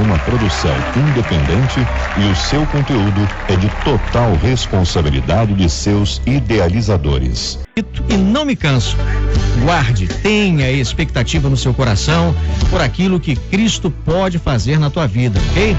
uma produção independente e o seu conteúdo é de total responsabilidade de seus idealizadores. E não me canso. Guarde, tenha expectativa no seu coração por aquilo que Cristo pode fazer na tua vida, ok?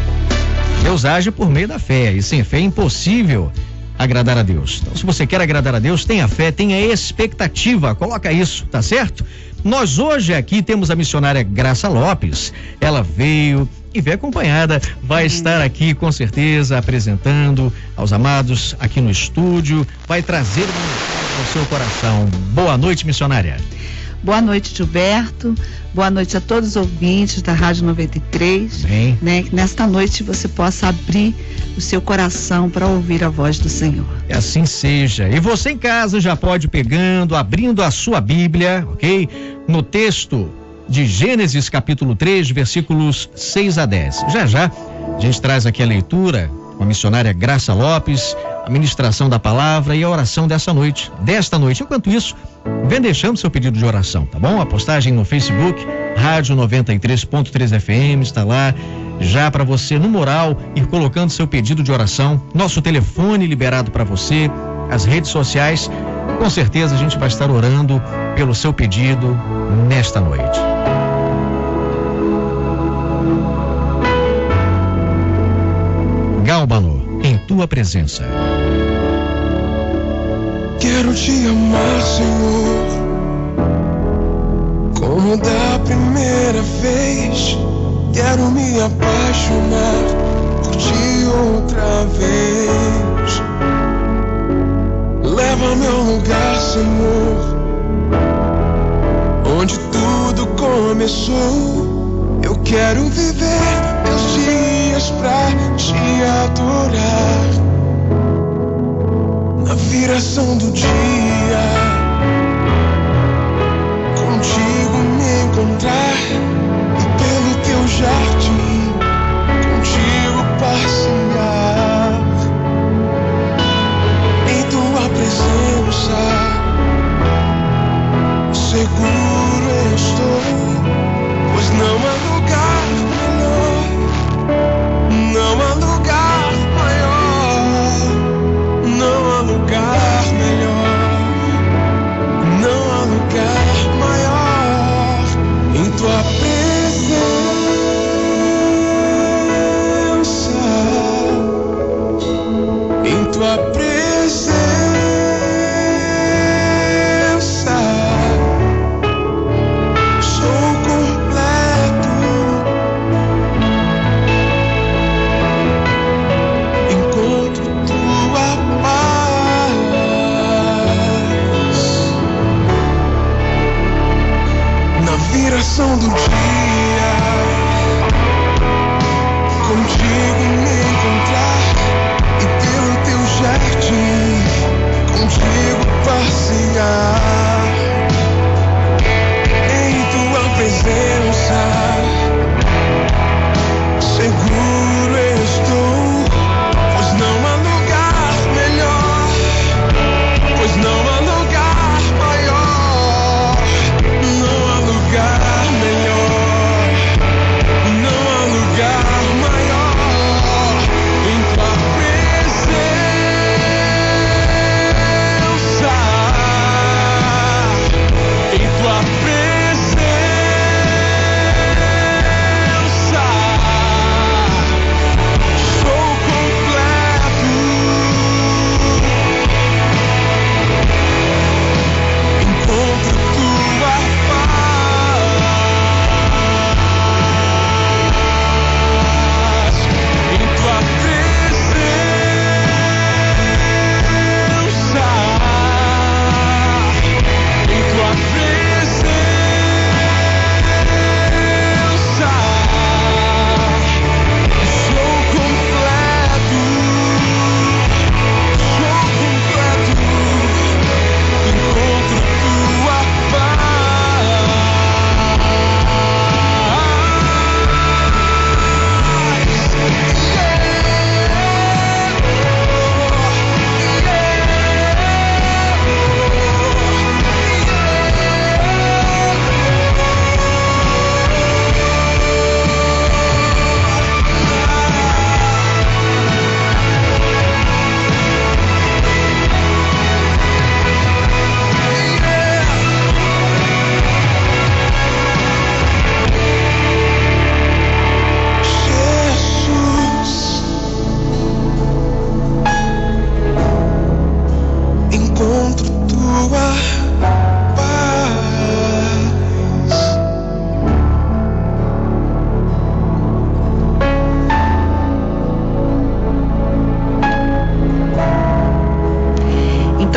Deus age por meio da fé e sem fé é impossível agradar a Deus. Então, se você quer agradar a Deus, tenha fé, tenha expectativa, coloca isso, tá certo? Nós hoje aqui temos a missionária Graça Lopes. Ela veio e vem acompanhada, vai estar aqui com certeza apresentando aos amados aqui no estúdio, vai trazer uma mensagem ao seu coração. Boa noite, missionária. Boa noite, Gilberto. Boa noite a todos os ouvintes da Rádio 93. Bem. Né? Que nesta noite você possa abrir o seu coração para ouvir a voz do Senhor. Que assim seja. E você em casa já pode ir pegando, abrindo a sua Bíblia, ok? No texto de Gênesis capítulo 3, versículos 6 a 10. Já a gente traz aqui a leitura com a missionária Graça Lopes, a ministração da palavra e a oração desta noite. Enquanto isso, vem deixando seu pedido de oração, tá bom? A postagem no Facebook, Rádio 93.3 FM, está lá já para você, no moral, ir colocando seu pedido de oração. Nosso telefone liberado para você, as redes sociais. Com certeza a gente vai estar orando pelo seu pedido nesta noite. Gálbano, em tua presença. Quero te amar, Senhor, como da primeira vez. Quero me apaixonar por ti outra vez. Leva-me ao lugar, Senhor, onde tudo começou. Eu quero viver meus dias pra te adorar. Na viração do dia, contigo me encontrar e pelo teu jardim contigo passear. Em tua presença seguro eu estou, pois não há lugar melhor, não há lugar maior, não há lugar melhor, não há lugar maior. Em tua presença, em tua presença, sou completo. Encontro tua paz. Na viração do dia, contigo me encontrar e pelo teu jardim contigo passear. Em tua presença seguro eu estou, pois não há lugar melhor, pois não há lugar maior, não há lugar melhor.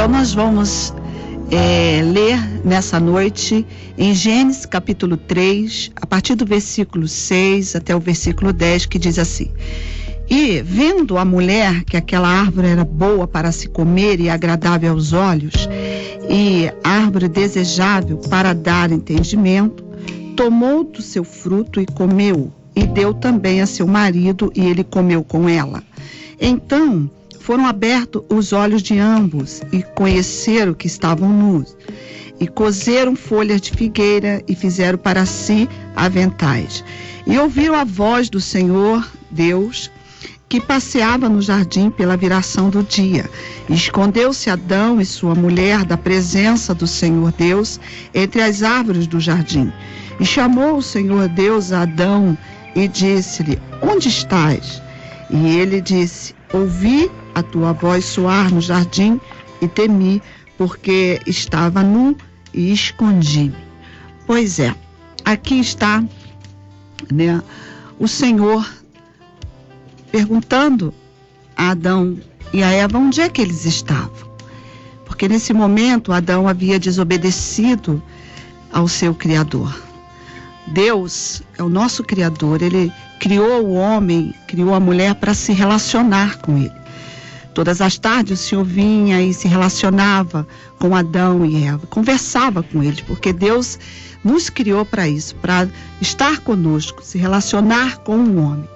Então nós vamos ler nessa noite em Gênesis capítulo 3, a partir do versículo 6 até o versículo 10, que diz assim: E vendo a mulher que aquela árvore era boa para se comer e agradável aos olhos, e árvore desejável para dar entendimento, tomou do seu fruto e comeu, e deu também a seu marido, e ele comeu com ela. Então foram abertos os olhos de ambos, e conheceram que estavam nus, e coseram folhas de figueira, e fizeram para si aventais. E ouviram a voz do Senhor Deus, que passeava no jardim pela viração do dia. E escondeu-se Adão e sua mulher da presença do Senhor Deus entre as árvores do jardim. E chamou o Senhor Deus a Adão e disse-lhe: Onde estás? E ele disse: Ouvi a tua voz soar no jardim e temi, porque estava nu e escondi-me. Pois é, aqui está, né, o Senhor perguntando a Adão e a Eva onde é que eles estavam. Porque nesse momento Adão havia desobedecido ao seu Criador. Deus é o nosso Criador, Ele criou o homem, criou a mulher para se relacionar com Ele. Todas as tardes o Senhor vinha e se relacionava com Adão e Eva, conversava com eles, porque Deus nos criou para isso, para estar conosco, se relacionar com o homem.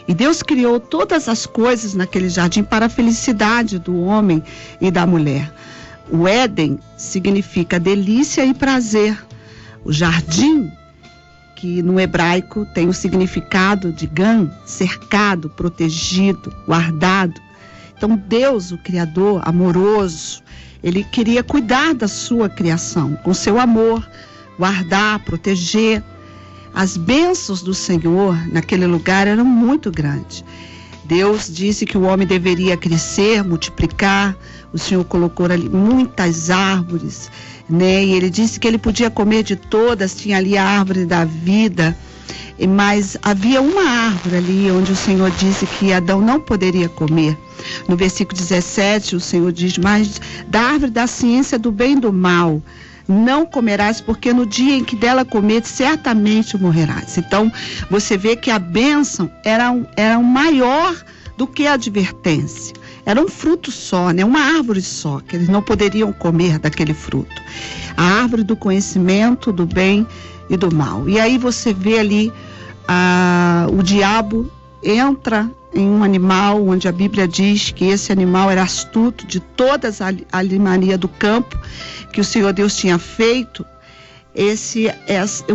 E Deus criou todas as coisas naquele jardim para a felicidade do homem e da mulher. O Éden significa delícia e prazer. O jardim, que no hebraico tem o significado de Gan, cercado, protegido, guardado. Então Deus, o Criador amoroso, Ele queria cuidar da sua criação, com seu amor, guardar, proteger. As bênçãos do Senhor naquele lugar eram muito grandes. Deus disse que o homem deveria crescer, multiplicar. O Senhor colocou ali muitas árvores, né? E Ele disse que ele podia comer de todas. Tinha ali a árvore da vida, mas havia uma árvore ali onde o Senhor disse que Adão não poderia comer. No versículo 17, o Senhor diz: Mas da árvore da ciência do bem e do mal não comerás, porque no dia em que dela comer, certamente morrerás. Então, você vê que a bênção era maior do que a advertência. Era um fruto só, né? Uma árvore só, que eles não poderiam comer daquele fruto. A árvore do conhecimento do bem e do mal. E aí você vê ali o diabo entra em um animal, onde a Bíblia diz que esse animal era astuto de todas as animanias do campo que o Senhor Deus tinha feito.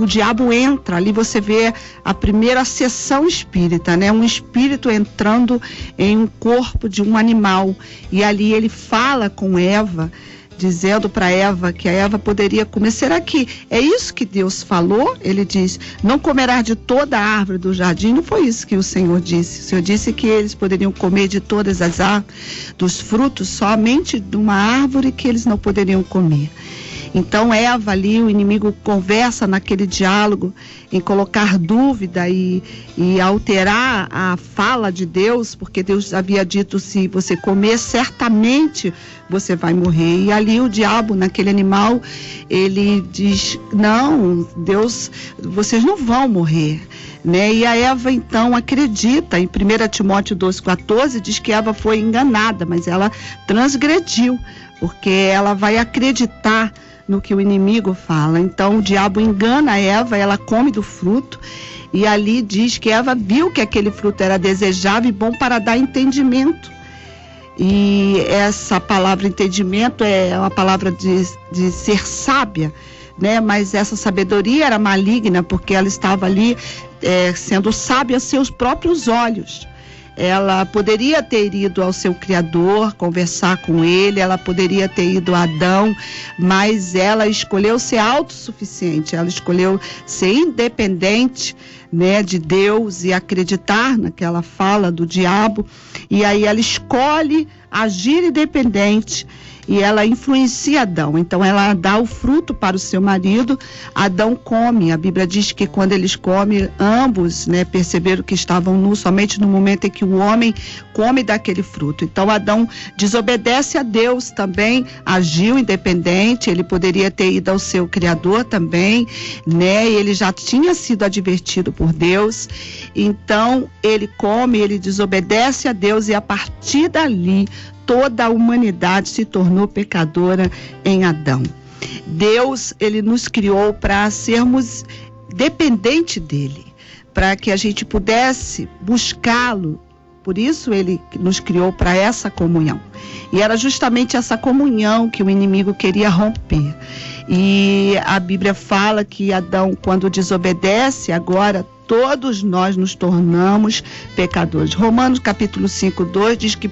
O diabo entra, ali você vê a primeira sessão espírita, né? Um espírito entrando em um corpo de um animal, e ali ele fala com Eva, dizendo para Eva que a Eva poderia comer. Será que é isso que Deus falou? Ele diz: não comerás de toda a árvore do jardim. Não foi isso que o Senhor disse. O Senhor disse que eles poderiam comer de todas as árvores, dos frutos, somente de uma árvore que eles não poderiam comer. Então Eva ali, o inimigo conversa naquele diálogo em colocar dúvida e alterar a fala de Deus, porque Deus havia dito: se você comer, certamente você vai morrer. E ali o diabo, naquele animal, ele diz: não, Deus, vocês não vão morrer, né? E a Eva então acredita. Em 1 Timóteo 2,14 diz que Eva foi enganada, mas ela transgrediu, porque ela vai acreditar no que o inimigo fala. Então o diabo engana Eva, ela come do fruto, e ali diz que Eva viu que aquele fruto era desejável e bom para dar entendimento. E essa palavra entendimento é uma palavra de ser sábia, né? Mas essa sabedoria era maligna, porque ela estava ali sendo sábia a seus próprios olhos. Ela poderia ter ido ao seu Criador, conversar com ele, ela poderia ter ido a Adão, mas ela escolheu ser autossuficiente, ela escolheu ser independente, né, de Deus e acreditar naquela fala do diabo, e aí ela escolhe agir independente e ela influencia Adão. Então ela dá o fruto para o seu marido, Adão come. A Bíblia diz que quando eles comem, ambos, né, perceberam que estavam nus somente no momento em que o homem come daquele fruto. Então Adão desobedece a Deus também, agiu independente, ele poderia ter ido ao seu Criador também, né, e ele já tinha sido advertido por Deus. Então ele come, ele desobedece a Deus, e a partir dali toda a humanidade se tornou pecadora em Adão. Deus, ele nos criou para sermos dependentes dele, para que a gente pudesse buscá-lo. Por isso ele nos criou para essa comunhão. E era justamente essa comunhão que o inimigo queria romper. E a Bíblia fala que Adão, quando desobedece, agora todos nós nos tornamos pecadores. Romanos capítulo 5:2 diz que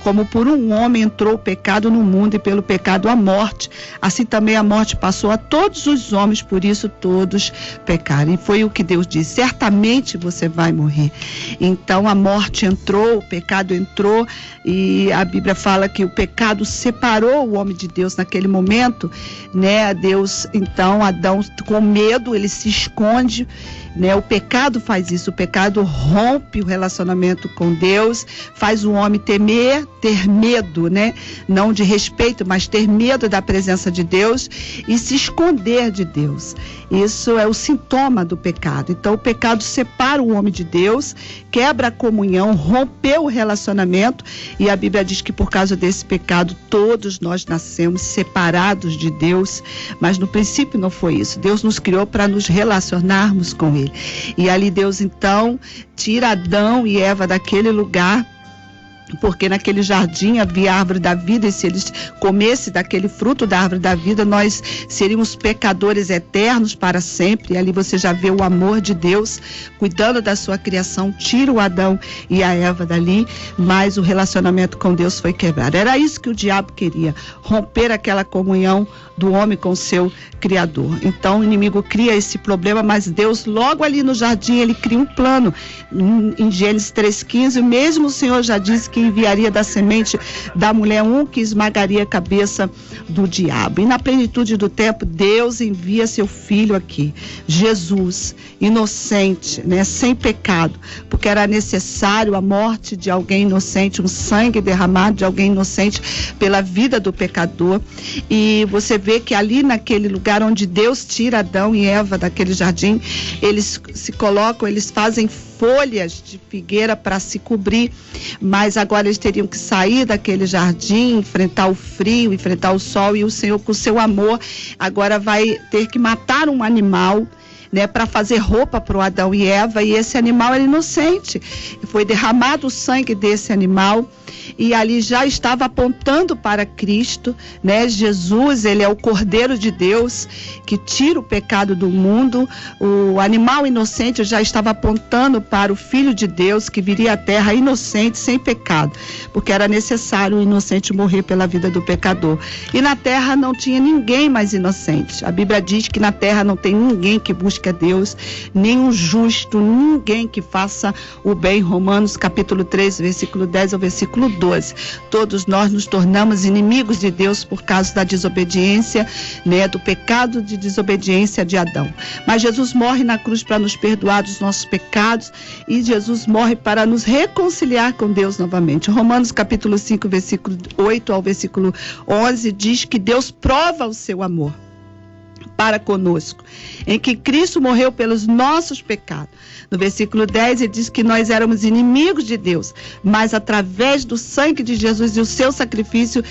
como por um homem entrou o pecado no mundo, e pelo pecado a morte, assim também a morte passou a todos os homens, por isso todos pecaram. E foi o que Deus disse: certamente você vai morrer. Então a morte entrou, o pecado entrou, e a Bíblia fala que o pecado separou o homem de Deus naquele momento, né? Deus, então Adão, com medo, ele se esconde, né? O pecado faz isso, o pecado rompe o relacionamento com Deus, faz o homem ter medo, né? Não de respeito, mas ter medo da presença de Deus e se esconder de Deus. Isso é o sintoma do pecado. Então o pecado separa o homem de Deus, quebra a comunhão, rompeu o relacionamento, e a Bíblia diz que por causa desse pecado todos nós nascemos separados de Deus, mas no princípio não foi isso. Deus nos criou para nos relacionarmos com Ele. E ali Deus então tira Adão e Eva daquele lugar, porque naquele jardim havia a árvore da vida, e se eles comessem daquele fruto da árvore da vida, nós seríamos pecadores eternos para sempre. E ali você já vê o amor de Deus cuidando da sua criação, tira o Adão e a Eva dali, mas o relacionamento com Deus foi quebrado. Era isso que o diabo queria, romper aquela comunhão do homem com o seu Criador. Então o inimigo cria esse problema, mas Deus logo ali no jardim, ele cria um plano. Em Gênesis 3:15, mesmo o Senhor já disse que enviaria da semente da mulher um que esmagaria a cabeça do diabo. E na plenitude do tempo, Deus envia seu filho aqui, Jesus, inocente, né, sem pecado, porque era necessário a morte de alguém inocente, um sangue derramado de alguém inocente pela vida do pecador. E você vê que ali naquele lugar onde Deus tira Adão e Eva daquele jardim, eles se colocam, eles fazem folhas de figueira para se cobrir, mas agora eles teriam que sair daquele jardim, enfrentar o frio, enfrentar o sol, e o Senhor, com o seu amor, agora vai ter que matar um animal, né, para fazer roupa para o Adão e Eva, e esse animal era inocente. Foi derramado o sangue desse animal, e ali já estava apontando para Cristo, né? Jesus, ele é o Cordeiro de Deus que tira o pecado do mundo. O animal inocente já estava apontando para o Filho de Deus que viria à terra inocente, sem pecado, porque era necessário o inocente morrer pela vida do pecador. E na terra não tinha ninguém mais inocente. A Bíblia diz que na terra não tem ninguém que busque a Deus, nenhum justo, ninguém que faça o bem. Romanos capítulo 3, versículo 10 ao versículo 12. Todos nós nos tornamos inimigos de Deus por causa da desobediência, né, do pecado de desobediência de Adão. Mas Jesus morre na cruz para nos perdoar dos nossos pecados, e Jesus morre para nos reconciliar com Deus novamente. Romanos capítulo 5, versículo 8 ao versículo 11 diz que Deus prova o seu amor para conosco, em que Cristo morreu pelos nossos pecados. No versículo 10 ele diz que nós éramos inimigos de Deus, mas através do sangue de Jesus e o seu sacrifício,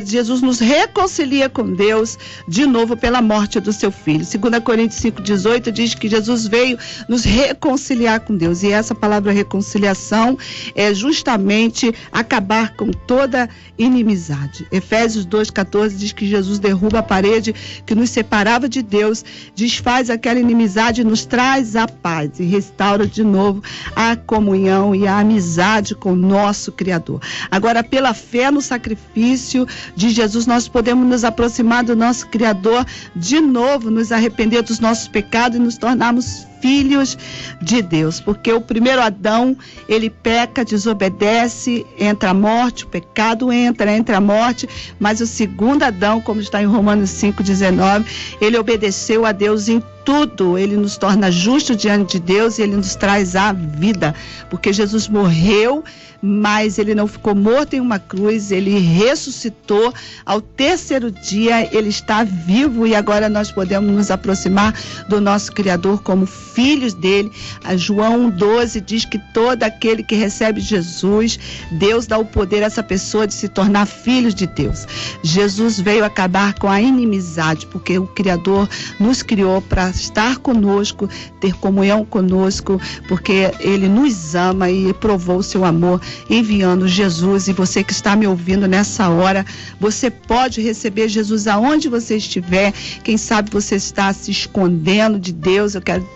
Jesus nos reconcilia com Deus de novo pela morte do seu Filho. 2 Coríntios 5,18 diz que Jesus veio nos reconciliar com Deus, e essa palavra reconciliação é justamente acabar com toda inimizade. Efésios 2,14 diz que Jesus derruba a parede que nos separava de Deus, desfaz aquela inimizade e nos traz a paz, e restaura de novo a comunhão e a amizade com o nosso Criador. Agora, pela fé no sacrifício de Jesus, nós podemos nos aproximar do nosso Criador de novo, nos arrepender dos nossos pecados e nos tornarmos filhos de Deus, porque o primeiro Adão, ele peca, desobedece, entra a morte, o pecado entra a morte, mas o segundo Adão, como está em Romanos 5,19, ele obedeceu a Deus em tudo, ele nos torna justos diante de Deus e ele nos traz a vida, porque Jesus morreu, mas ele não ficou morto em uma cruz, ele ressuscitou, ao terceiro dia ele está vivo e agora nós podemos nos aproximar do nosso Criador como filhos dele. A João 1,12 diz que todo aquele que recebe Jesus, Deus dá o poder a essa pessoa de se tornar filhos de Deus. Jesus veio acabar com a inimizade, porque o Criador nos criou para estar conosco, ter comunhão conosco, porque ele nos ama e provou o seu amor enviando Jesus. E você que está me ouvindo nessa hora, você pode receber Jesus aonde você estiver. Quem sabe você está se escondendo de Deus. Eu quero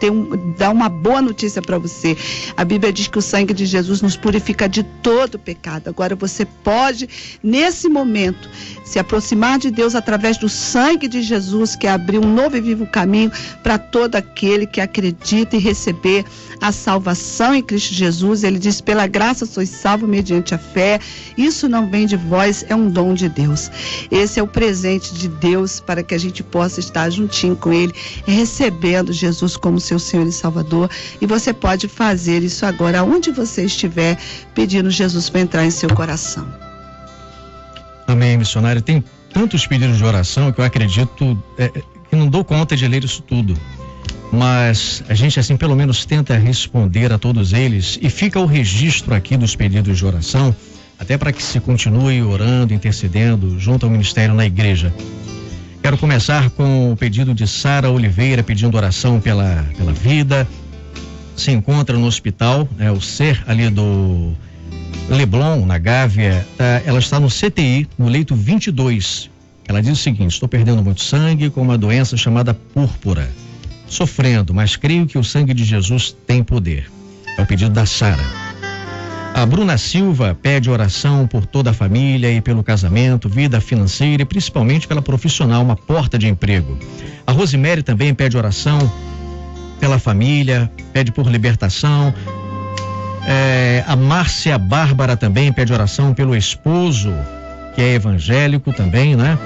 dar uma boa notícia para você. A Bíblia diz que o sangue de Jesus nos purifica de todo pecado. Agora você pode, nesse momento, se aproximar de Deus através do sangue de Jesus, que abriu um novo e vivo caminho para todo aquele que acredita e receber a salvação em Cristo Jesus. Ele diz: pela graça sois salvos mediante a fé. Isso não vem de vós, é um dom de Deus. Esse é o presente de Deus para que a gente possa estar juntinho com ele, recebendo Jesus como seu Senhor e Salvador. E você pode fazer isso agora, onde você estiver, pedindo Jesus para entrar em seu coração. Amém, missionário. Tem tantos pedidos de oração que eu acredito que não dou conta de ler isso tudo. Mas a gente, assim, pelo menos tenta responder a todos eles e fica o registro aqui dos pedidos de oração, até para que se continue orando, intercedendo junto ao ministério na igreja. Quero começar com o pedido de Sara Oliveira, pedindo oração pela vida. Se encontra no hospital, o SER ali do Leblon, na Gávea. Ela está no CTI, no leito 22. Ela diz o seguinte: estou perdendo muito sangue com uma doença chamada púrpura. Sofrendo, mas creio que o sangue de Jesus tem poder. É o pedido da Sara. A Bruna Silva pede oração por toda a família e pelo casamento, vida financeira e principalmente pela profissional, uma porta de emprego. A Rosemary também pede oração pela família, pede por libertação. A Márcia Bárbara também pede oração pelo esposo, que é evangélico também, né?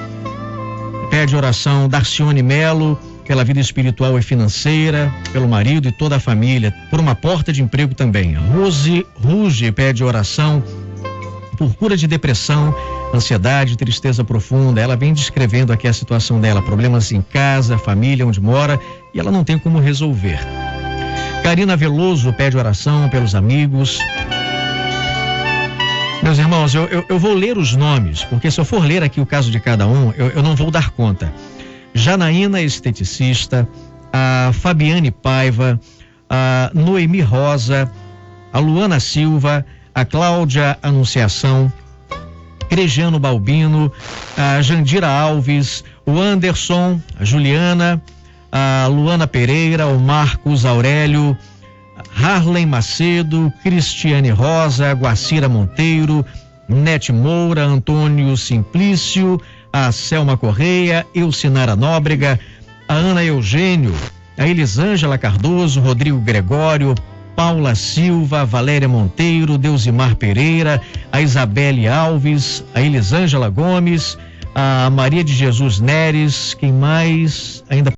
Pede oração Darcione Melo pela vida espiritual e financeira, pelo marido e toda a família, por uma porta de emprego também. A Rose Ruge pede oração por cura de depressão, ansiedade, tristeza profunda. Ela vem descrevendo aqui a situação dela, problemas em casa, família, onde mora, e ela não tem como resolver. Karina Veloso pede oração pelos amigos. Meus irmãos, eu vou ler os nomes, porque se eu for ler aqui o caso de cada um, eu não vou dar conta. Janaína, esteticista, a Fabiane Paiva, a Noemi Rosa, a Luana Silva, a Cláudia Anunciação, Crejano Balbino, a Jandira Alves, o Anderson, a Juliana, a Luana Pereira, o Marcos Aurélio, Harlem Macedo, Cristiane Rosa, Guacira Monteiro, Nete Moura, Antônio Simplício, a Selma Correia, Elcinara Nóbrega, a Ana Eugênio, a Elisângela Cardoso, Rodrigo Gregório, Paula Silva, Valéria Monteiro, Deusimar Pereira, a Isabelle Alves, a Elisângela Gomes, a Maria de Jesus Neres, quem mais ainda